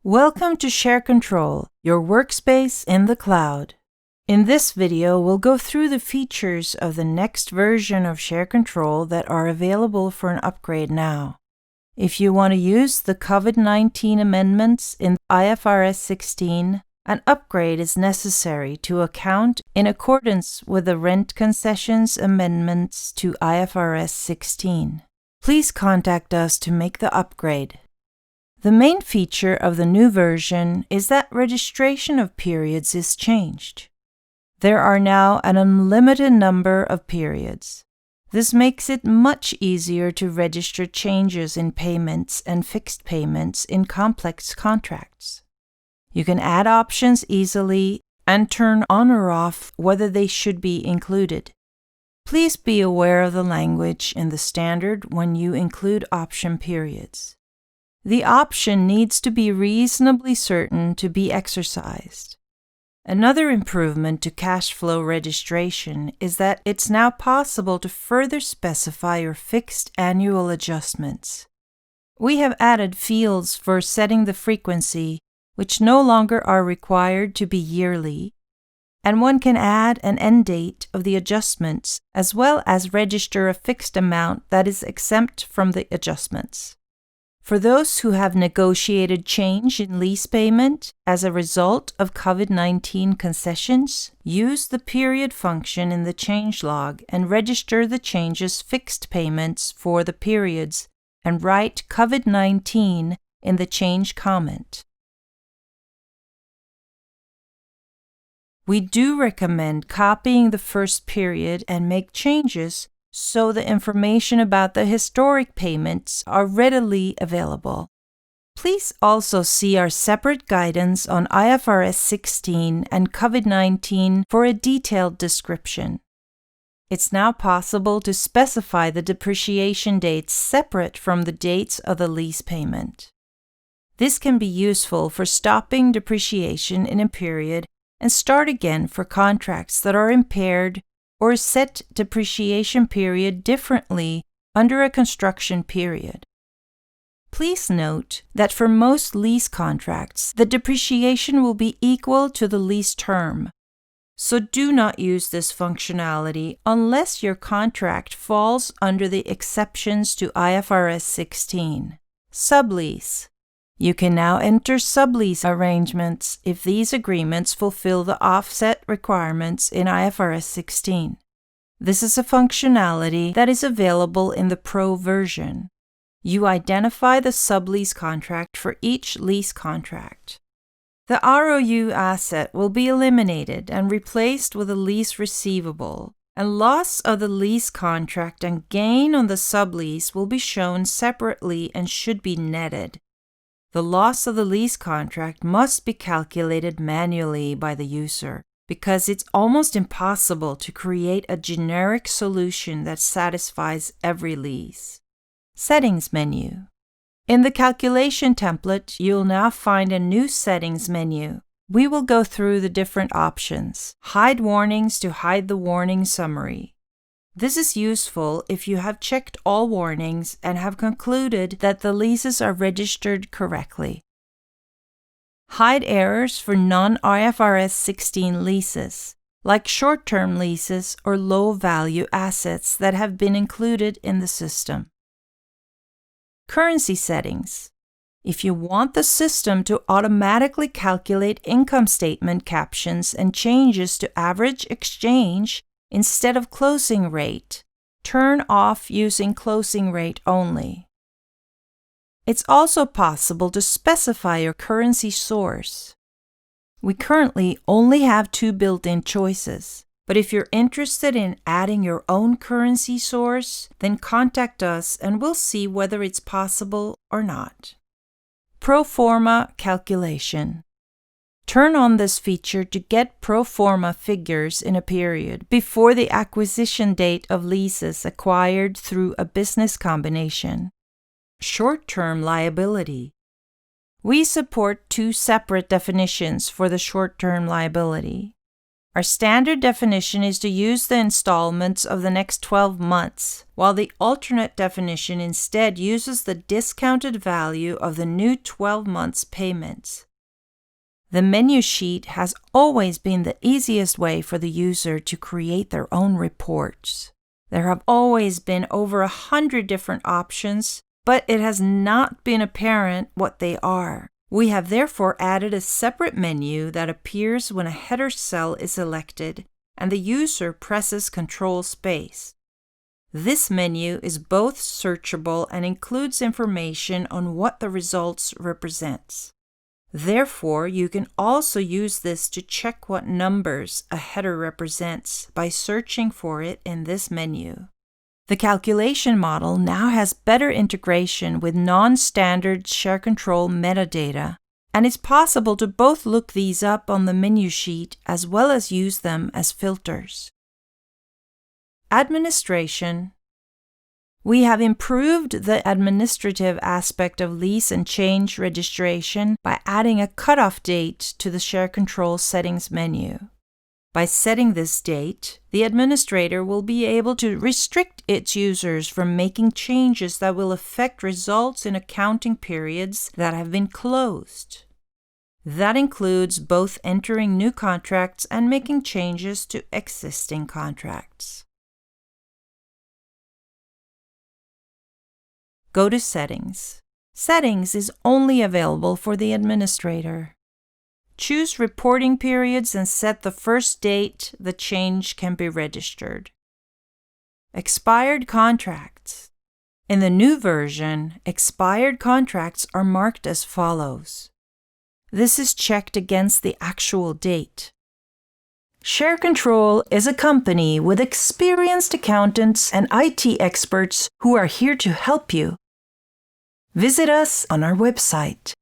Welcome to Share Control, your workspace in the cloud. In this video, we'll go through the features of the next version of Share Control that are available for an upgrade now. If you want to use the Covid-19 amendments in IFRS 16, an upgrade is necessary to account in accordance with the rent concessions amendments to IFRS 16. Please contact us to make the upgrade. The main feature of the new version is that registration of periods is changed. There are now an unlimited number of periods. This makes it much easier to register changes in payments and fixed payments in complex contracts. You can add options easily and turn on or off whether they should be included. Please be aware of the language in the standard when you include option periods. The option needs to be reasonably certain to be exercised. Another improvement to cash flow registration is that it's now possible to further specify your fixed annual adjustments. We have added fields for setting the frequency, which no longer are required to be yearly, and one can add an end date of the adjustments as well as register a fixed amount that is exempt from the adjustments. For those who have negotiated change in lease payment as a result of COVID-19 concessions, use the period function in the changelog and register the changes fixed payments for the periods and write COVID-19 in the change comment. We do recommend copying the first period and make changes so the information about the historic payments are readily available. Please also see our separate guidance on IFRS 16 and COVID-19 for a detailed description. It's now possible to specify the depreciation dates separate from the dates of the lease payment. This can be useful for stopping depreciation in a period and start again for contracts that are impaired or set depreciation period differently under a construction period. Please note that for most lease contracts, the depreciation will be equal to the lease term, so do not use this functionality unless your contract falls under the exceptions to IFRS 16. Sublease. You can now enter sublease arrangements if these agreements fulfill the offset requirements in IFRS 16. This is a functionality that is available in the Pro version. You identify the sublease contract for each lease contract. The ROU asset will be eliminated and replaced with a lease receivable, and loss of the lease contract and gain on the sublease will be shown separately and should be netted. The loss of the lease contract must be calculated manually by the user because it's almost impossible to create a generic solution that satisfies every lease. Settings menu. In the calculation template, you'll now find a new settings menu. We will go through the different options. Hide warnings to hide the warning summary. This is useful if you have checked all warnings and have concluded that the leases are registered correctly. Hide errors for non-IFRS 16 leases, like short-term leases or low-value assets that have been included in the system. Currency settings. If you want the system to automatically calculate income statement captions and changes to average exchange instead of closing rate, turn off using closing rate only. It's also possible to specify your currency source. We currently only have two built-in choices, but if you're interested in adding your own currency source, then contact us and we'll see whether it's possible or not. Pro forma calculation. Turn on this feature to get pro forma figures in a period before the acquisition date of leases acquired through a business combination. Short-term liability. We support two separate definitions for the short-term liability. Our standard definition is to use the installments of the next 12 months, while the alternate definition instead uses the discounted value of the new 12 months payments. The menu sheet has always been the easiest way for the user to create their own reports. There have always been over 100 different options, but it has not been apparent what they are. We have therefore added a separate menu that appears when a header cell is selected and the user presses Control Space. This menu is both searchable and includes information on what the results represents. Therefore, you can also use this to check what numbers a header represents by searching for it in this menu. The calculation model now has better integration with non-standard share control metadata, and it's possible to both look these up on the menu sheet as well as use them as filters. Administration. We have improved the administrative aspect of lease and change registration by adding a cutoff date to the share control settings menu. By setting this date, the administrator will be able to restrict its users from making changes that will affect results in accounting periods that have been closed. That includes both entering new contracts and making changes to existing contracts. Go to Settings. Settings is only available for the administrator. Choose reporting periods and set the first date the change can be registered. Expired contracts. In the new version, expired contracts are marked as follows. This is checked against the actual date. Share Control is a company with experienced accountants and IT experts who are here to help you. Visit us on our website.